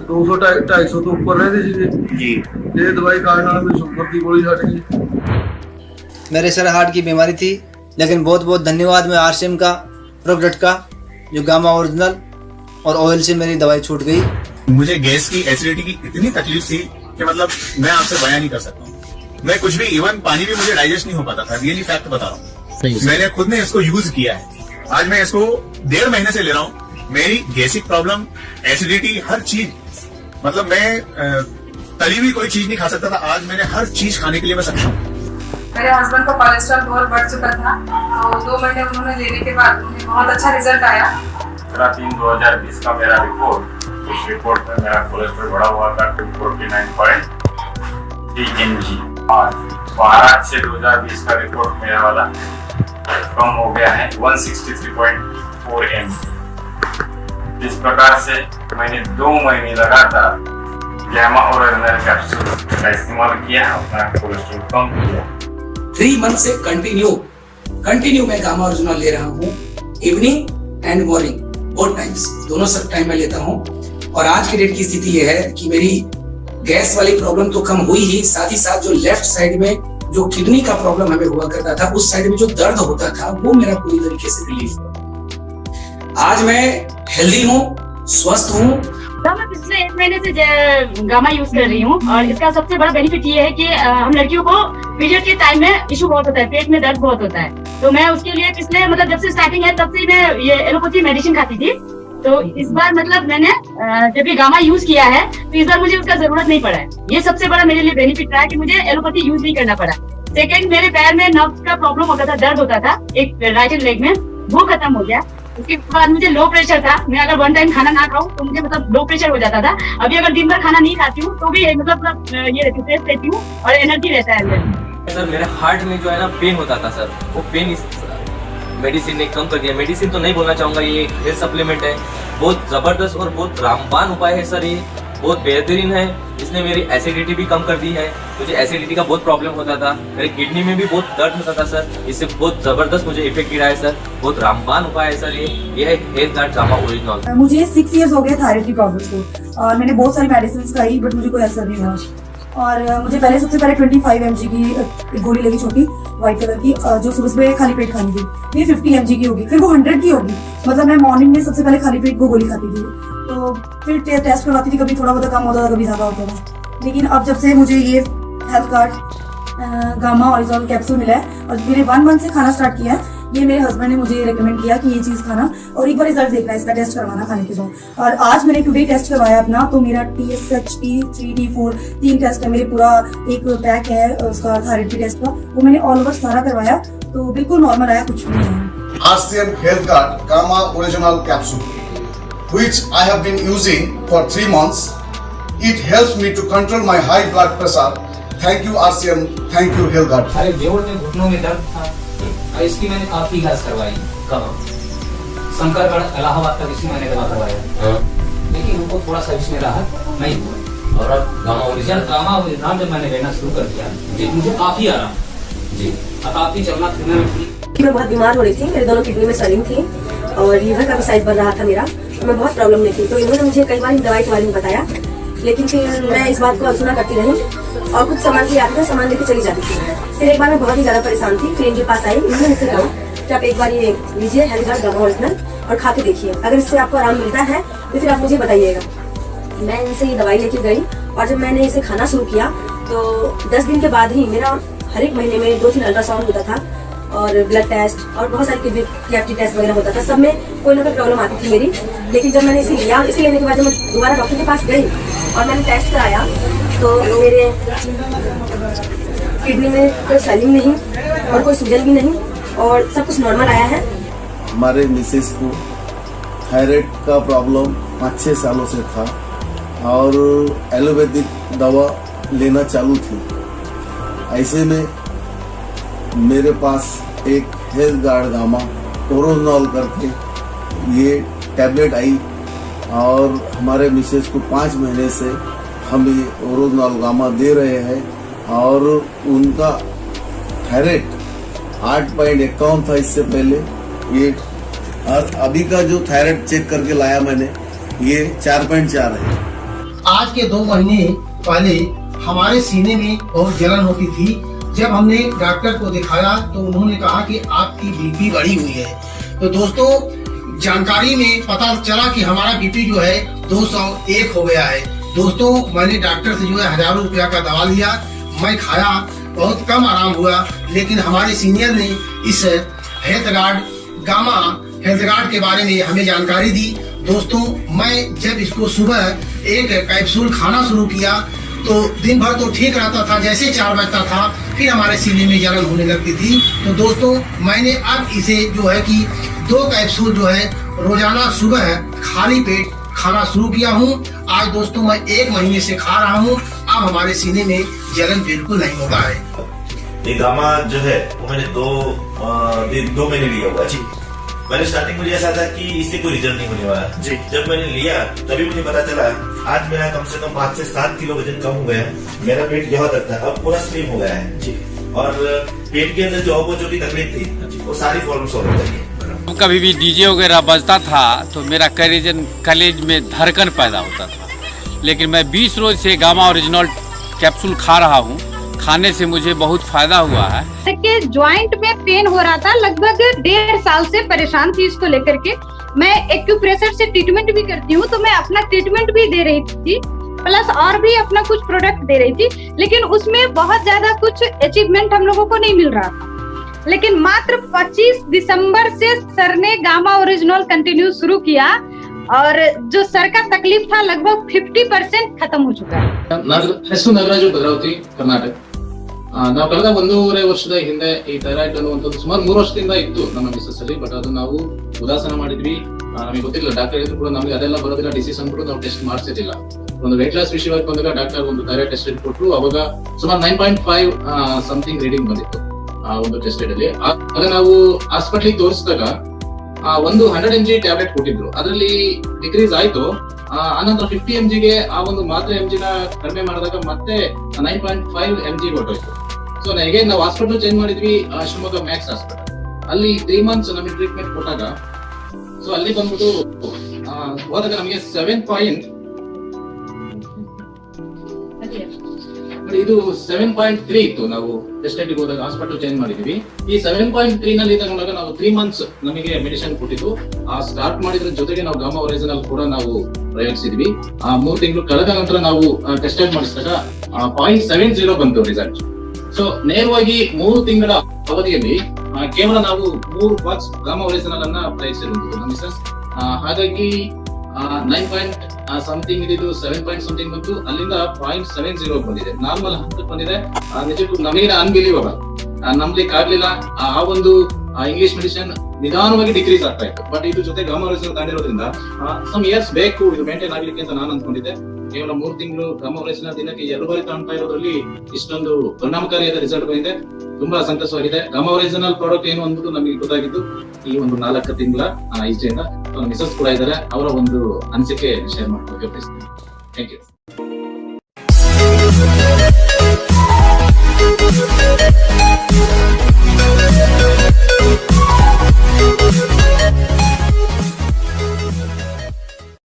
200 250 ਤੋਂ ਉੱਪਰ रहती थी जी। ये दवाई खाने ਨਾਲ मेरी शुगर की गोली हट गई। मेरे सर हार्ट की बीमारी थी, लेकिन बहुत बहुत धन्यवाद मैं आरसीएम का प्रोडक्ट का, जो गामा ओरिजिनल और ऑयल से मेरी दवाई छूट गई। मुझे गैस की एसिडिटी की इतनी तकलीफ थी कि मतलब मैं आपसे बयान नहीं कर सकता हूँ। मैं कुछ भी, इवन पानी भी मुझे डाइजेस्ट नहीं हो पाता था। रियली फैक्ट बता रहा हूँ, मैंने खुद ने इसको यूज किया है। आज मैं इसको 1.5 महीने से ले रहा हूँ। मेरी गैसिक प्रॉब्लम, एसिडिटी, हर चीज, मतलब मैं तली हुई कोई चीज नहीं खा सकता था। आज मैंने हर चीज खाने के लिए मैं सक्षम हूँ। मेरे हस्बैंड को कोलेस्ट्रॉल बहुत बढ़ चुका था, तो 2 महीने उन्होंने लेने के बाद उन्हें बहुत अच्छा रिजल्ट आया। 2020 का मेरा रिपोर्ट, उस रिपोर्ट में मेरा कोलेस्ट्रॉल बढ़ा हुआ था 249.3 mg। आज 12/6/2020 का रिपोर्ट मेरा वाला कम हो गया है 163.4 mg। इस प्रकार से मैंने 2 महीने लगातार गामा ओरिजिनल कैप्सूल का इस्तेमाल किया, अपना कोलेस्ट्रॉल कम किया। 3 मंथ से कंटिन्यू मैं गामा ओरिजिनल ले रहा हूँ। Evening and morning both times, दोनों सब टाइम में लेता हूँ। और आज की डेट की स्थिति ये है कि मेरी गैस वाली प्रॉब्लम तो कम हुई ही, साथ ही साथ जो लेफ्ट साइड में जो किडनी का प्रॉब्लम हमें हुआ करता था, उस साइड में जो दर्द होता था, वो मेरा पूरी तरीके से रिलीफ हुआ। आज मैं हेल्दी हूँ, स्वस्थ हूँ। मैं पिछले 1 महीने से गामा यूज कर रही हूँ, और इसका सबसे बड़ा बेनिफिट ये है कि हम लड़कियों को पीरियड के टाइम में इशू बहुत होता है, पेट में दर्द बहुत होता है। तो मैं उसके लिए पिछले जब से स्टार्टिंग है तब से मैं ये एलोपैथी मेडिसिन खाती थी। तो इस बार मैंने जब ये गामा यूज किया है, तो इस बार मुझे उसका जरूरत नहीं पड़ा है। ये सबसे बड़ा मेरे लिए बेनिफिट रहा है कि मुझे एलोपैथी यूज नहीं करना पड़ा। सेकंड, मेरे पैर में नर्व का प्रॉब्लम होता था, दर्द होता था एक राइट हैंड लेग में, वो खत्म हो गया। उसके बाद मुझे लो प्रेशर था, मैं अगर 1 टाइम खाना ना खाऊं तो मुझे लो प्रेशर हो जाता था। अभी अगर दिन भर खाना नहीं खाती हूँ तो भी ये रहती हूँ और एनर्जी रहता है। सर मेरे हार्ट में जो है ना पेन होता था सर, वो पेन इस मेडिसिन ने कम कर दिया। मेडिसिन तो नहीं बोलना चाहूँगा, ये हेल्थ सप्लीमेंट है, बहुत ज़बरदस्त और बहुत रामबान उपाय है सर। ये बहुत बेहतरीन है, इसने मेरी एसिडिटी भी कम कर दी है। मुझे एसिडिटी का बहुत प्रॉब्लम होता था, मेरे किडनी में भी बहुत दर्द होता था सर। इससे बहुत ज़बरदस्त मुझे इफेक्ट गिरा है सर, बहुत रामबान उपाय है सर। ये है हेल्थ गार्ड गामा ओरिजिनल। मुझे 6 इयर्स हो गए थायराइड की प्रॉब्लम को, और मैंने बहुत सारी मेडिसिन खाई, बट मुझे कोई असर नहीं हुआ। और मुझे सबसे पहले 25 mg की गोली लगी, छोटी व्हाइट कलर की, जो सुबह सुबह खाली पेट खानी थी। फिर 50 mg की होगी, फिर वो 100 की होगी। मतलब मैं मॉर्निंग में सबसे पहले खाली पेट वो गोली खाती थी। तो फिर टेस्ट करवाती थी, कभी थोड़ा बहुत कम होता था, कभी ज्यादा होता था। लेकिन अब जब से मुझे ये health card gamma original capsule मिला है और मैंने 1 मंथ से खाना स्टार्ट किया है, ये मेरे हस्बैंड ने मुझे रेकमेंड किया कि ये चीज खाना और एक बार रिजल्ट देखना है, इसका टेस्ट करवाना खाने के बाद। और आज मैंने टुडे टेस्ट करवाया अपना, तो मेरा TSH, T3, T4 3 टेस्ट है मेरे, पूरा एक पैक है उसका थायराइड के टेस्ट का, वो मैंने ऑल ओवर सारा करवाया, तो बिल्कुल नॉर्मल आया, कुछ भी नहीं है। RCM Health Guard Gamma Original Capsule, which I have been using for 3 months. It helps me to control my high blood pressure. Thank you RCM, thank you Health Guard. अरे जोड़ में घुटनों में दर्द था, और इसकी मैंने काफी इलाज करवाई। कहाँ? शंकरगढ़ इलाहाबाद तक इसकी मैंने दवा करवाया, लेकिन हमको थोड़ा सा इसमें राहत नहीं हुआ। और अब गामा ओरिजिनल जब मैंने लेना शुरू कर दिया जी, मुझे काफी आराम जी, काफी चलना फिरना में ठीक। मैं बहुत बीमार हो रही थी, मेरे दोनों किडनी में स्वेलिंग थी और लीवर का भी साइज बढ़ रहा था मेरा, तो मैं बहुत प्रॉब्लम में थी। तो इन्होंने मुझे कई बार दवाई के बारे में बताया, लेकिन फिर मैं इस बात को अनसुना करती रही और कुछ सामान की आता था, सामान लेके चली जाती थी। फिर एक बार मैं बहुत ही ज्यादा परेशान थी, फिर इनके पास आई, इन्होंने मुझसे कहा कि आप एक बार ये लीजिए हेल्थ गार्ड गामा ओरिजिनल और खा के देखिए, अगर इससे आपको आराम मिलता है तो फिर आप मुझे बताइएगा। मैं इनसे ये दवाई लेके गई और जब मैंने इसे खाना शुरू किया तो 10 दिन के बाद ही मेरा हर एक महीने में 2-3 अल्ट्रासाउंड होता था और ब्लड टेस्ट और बहुत सारी TFT टेस्ट वगैरह होता था, सब में कोई ना कोई प्रॉब्लम आती थी मेरी। लेकिन जब मैंने इसे लिया, इसे लेने के बाद जब मैं दोबारा डॉक्टर के पास गई और मैंने टेस्ट कराया, तो मेरे किडनी में कोई स्वेलिंग नहीं और कोई सूजन भी नहीं और सब कुछ नॉर्मल आया है। हमारे मिसेस को थायराइड का प्रॉब्लम 5-6 सालों से था और एलोपैथिक दवा लेना चालू थी। ऐसे में मेरे पास एक हेल्थ गार्ड गामा ओरिजिनल करके ये टैबलेट आई और हमारे मिसेस को 5 महीने से हम ये ओरिजिनल गामा दे रहे हैं और उनका थायराइड 8.51 था इससे पहले, ये और अभी का जो थायराइड चेक करके लाया मैंने ये 4.4 है। आज के 2 महीने पहले हमारे सीने में बहुत जलन होती थी। जब हमने डॉक्टर को दिखाया तो उन्होंने कहा कि आपकी बीपी बढ़ी हुई है। तो दोस्तों जानकारी में पता चला कि हमारा बीपी जो है 201 हो गया है। दोस्तों मैंने डॉक्टर से जो है हजारों रुपया का दवा लिया, मैं खाया, बहुत कम आराम हुआ। लेकिन हमारे सीनियर ने इस health guard gamma health guard के बारे में हमें जानकारी दी। दोस्तों मैं जब इसको सुबह एक कैप्सूल खाना शुरू किया तो दिन भर तो ठीक रहता था, जैसे 4 बजता था फिर हमारे सीने में जलन होने लगती थी। तो दोस्तों मैंने अब इसे जो है कि 2 कैप्सूल जो है रोजाना सुबह खाली पेट खाना शुरू किया हूँ। आज दोस्तों मैं 1 महीने से खा रहा हूँ। अब हमारे सीने में जलन बिल्कुल नहीं होता है। ये गामा जो है वो मैंने 2 महीने लिया हुआ जी। मैंने स्टार्टिंग मुझे ऐसा था कि इससे कोई रिजल्ट नहीं होने वाला जी। जब मैंने लिया तभी मुझे पता चला आज मेरा कम से कम 5 से 7 किलो वजन कम हो गया है। मेरा पेट यहाँ तक था, अब पूरा स्लिम हो गया है जी। और पेट के अंदर जो भी तकलीफ थी वो सारी प्रॉब्लम सॉल्व हो गई है। कभी भी डीजे वगैरह बजता था तो मेरा कलेज में धड़कन पैदा होता था, लेकिन मैं 20 रोज से गामा ओरिजिनल कैप्सूल खा रहा हूँ। खाने से मुझे बहुत फायदा हुआ है। कि ज्वाइंट में पेन हो रहा था, लगभग 1.5 साल से परेशान थी इसको लेकर के। मैं एक्यूप्रेशर से ट्रीटमेंट भी करती हूँ, तो मैं अपना ट्रीटमेंट भी दे रही थी, प्लस और भी अपना कुछ प्रोडक्ट दे रही थी। लेकिन उसमें बहुत ज्यादा कुछ अचीवमेंट हम लोगों को नहीं मिल रहा था। लेकिन मात्र 25 दिसंबर से सर ने गामा ओरिजिनल कंटिन्यू शुरू किया और जो सर का तकलीफ था लगभग 50% खत्म हो चुका है। ಹೆಸರು ನಾಗರಾಜು ಭದ್ರಾವತಿ ಕರ್ನಾಟಕ. ನಾವು ಕಳೆದ 1.5 ವರ್ಷದ ಹಿಂದೆ ಈ ಥೈರಾಯ್ಡ್ ಅನ್ನುವಂಥದ್ದು ಸುಮಾರು 3 ವರ್ಷದಿಂದ ಇತ್ತು ನಮ್ಮ ಮಿಸಸ್ ಅಲ್ಲಿ. ಬಟ್ ಅದು ನಾವು ಉದಾಸೀನ ಮಾಡಿದ್ವಿ, ನಮಗೆ ಗೊತ್ತಿಲ್ಲ. ಡಾಕ್ಟರ್ ಹೇಳಿದ್ರು ಕೂಡ ನಮಗೆ ಅದೆಲ್ಲ ಬರೋದಿಲ್ಲ ಡಿಸೀಸ್ ಅಂದ್ಬಿಟ್ಟು ನಾವು ಟೆಸ್ಟ್ ಮಾಡಿಸಿರ್ಲಿಲ್ಲ. ಒಂದು ವೇಟ್ ಲಾಸ್ ವಿಷಯವಾಗಿ ಬಂದಾಗ ಡಾಕ್ಟರ್ ಒಂದು ಥೈರಾಯ್ಡ್ ಟೆಸ್ಟ್ ಕೊಟ್ಟರು. ಅವಾಗ ಸುಮಾರು 9.5 ಸಮಥಿಂಗ್ ರೀಡಿಂಗ್ ಬಂದಿತ್ತು ಆ ಒಂದು ಟೆಸ್ಟ್ ಅಲ್ಲಿ. ಆಗ ನಾವು ಹಾಸ್ಪಿಟಲ್ ತೋರಿಸಿದಾಗ ಒಂದು 100 mg ಟ್ಯಾಬ್ಲೆಟ್ ಕೊಟ್ಟಿದ್ರು, ಅದರಲ್ಲಿ ಡಿಕ್ರೀಸ್ ಆಯ್ತು. ಆನಂತರ 50 mg ಗೆ ಆ ಒಂದು ಮಾತ್ರೆ mg ನ ಕಡಿಮೆ ಮಾಡಿದಾಗ ಮತ್ತೆ 9.5 mg ಹೊರಟೋಯ್ತು. ಸೊ ಹೇಗೆ ನಾವು ಹಾಸ್ಪಿಟಲ್ ಚೇಂಜ್ ಮಾಡಿದ್ವಿ, ಶಿವಮೊಗ್ಗ ಮ್ಯಾಕ್ಸ್ ಹಾಸ್ಪಿಟಲ್. ಅಲ್ಲಿ 3 months ನಮಗೆ ಟ್ರೀಟ್ಮೆಂಟ್ ಕೊಟ್ಟಾಗ ಸೊ ಅಲ್ಲಿ ಬಂದ್ಬಿಟ್ಟು ಹೋದಾಗ ನಮಗೆ 7.3 ಇತ್ತು. ನಾವು ಟೆಸ್ಟ್ ಹೋದಾಗ ಹಾಸ್ಪಿಟಲ್ ಚೇಂಜ್ ಮಾಡಿದ್ವಿ. ಈ 7.3 ನಲ್ಲಿ ತಗೊಂಡಾಗ ನಾವು 3 months ನಮಗೆ ಮೆಡಿಸಿನ್ ಕೊಟ್ಟಿದ್ದು. ಸ್ಟಾರ್ಟ್ ಮಾಡಿದ್ರ ಜೊತೆಗೆ ನಾವು ಗಾಮಾ ಒರಿಜಿನಲ್ ಕೂಡ ನಾವು ಪ್ರಯೋಗಿಸಿದ್ವಿ. 3 ತಿಂಗಳು ಕಳೆದ ನಂತರ ನಾವು ಟೆಸ್ಟ್ ಮಾಡಿಸಿದಾಗ 0.70 ಬಂತು ರಿಸಲ್ಟ್. ಸೊ ನೇರವಾಗಿ 3 ತಿಂಗಳ ಅವಧಿಯಲ್ಲಿ ಕೇವಲ ನಾವು 3 ಬಾಕ್ಸ್ ಗಾಮಾ ಒರಿಜಿನಲ್ ಅನ್ನ ಪ್ರಯೋಗಿಸಿರುವುದು ನಮ್ಮ ಮಿಸಸ್. ಹಾಗಾಗಿ 9 ಸಮಥಿಂಗ್ ಇದ್ದು 7 ಸಮಥಿಂಗ್ ಬಂತು. ಅಲ್ಲಿಂದ 0.70 ಬಂದಿದೆ, ನಾರ್ಮಲ್ 10 ಬಂದಿದೆ. ನಿಜಕ್ಕೂ ನಮಗೆ ಅನ್ಬಿಲೀವಬಲ್, ನಂಬಲಿಕ್ಕೆ ಆಗ್ಲಿಲ್ಲ. ಆ ಒಂದು ಇಂಗ್ಲಿಷ್ ಮೆಡಿಸಿನ್ ನಿಧಾನವಾಗಿ ಡಿಕ್ರೀಸ್ ಆಗ್ತಾ ಇತ್ತು. ಬಟ್ ಇದು ಜೊತೆ ಗಾಮಾ ಒರಿಜಿನಲ್ ತಾಂಡಿರೋದ್ರಿಂದ ಸಮ್ ಇಯರ್ಸ್ ಬೇಕು ಇದು ಮೇಂಟೈನ್ ಆಗ್ಲಿಕ್ಕೆ ಅಂತ ನಾನು ಅನ್ಕೊಂಡಿದ್ದೆ. ಕೇವಲ 3 ತಿಂಗಳು ಗಾಮಾ ಒರಿಜಿನಲ್ ದಿನಕ್ಕೆ 2 ಬಾರಿ ತಾಣ್ತಾ ಇರೋದ್ರಲ್ಲಿ ಇಷ್ಟೊಂದು ಪರಿಣಾಮಕಾರಿಯಾದ ರಿಸಲ್ಟ್ ಬಂದಿದೆ. ತುಂಬಾ ಸಂತೋಷವಾಗಿದೆ. ಗಾಮಾ ಒರಿಜಿನಲ್ ಪ್ರಾಡಕ್ಟ್ ಏನು ಅಂದ್ಬಿಟ್ಟು ನಮಗೆ ಗೊತ್ತಾಗಿದ್ದು ಈ ಒಂದು 4 ತಿಂಗಳ ಈಚೆಯಿಂದ. ಮಿಸಸ್ ಕೂಡ ಇದ್ದಾರೆ, ಅವರ ಒಂದು ಅನಿಸಿಕೆ ಶೇರ್ ಮಾಡ್ಕೊಳ್ಳೋಕೆ ಬಯಸ್ತೀನಿ. Thank you.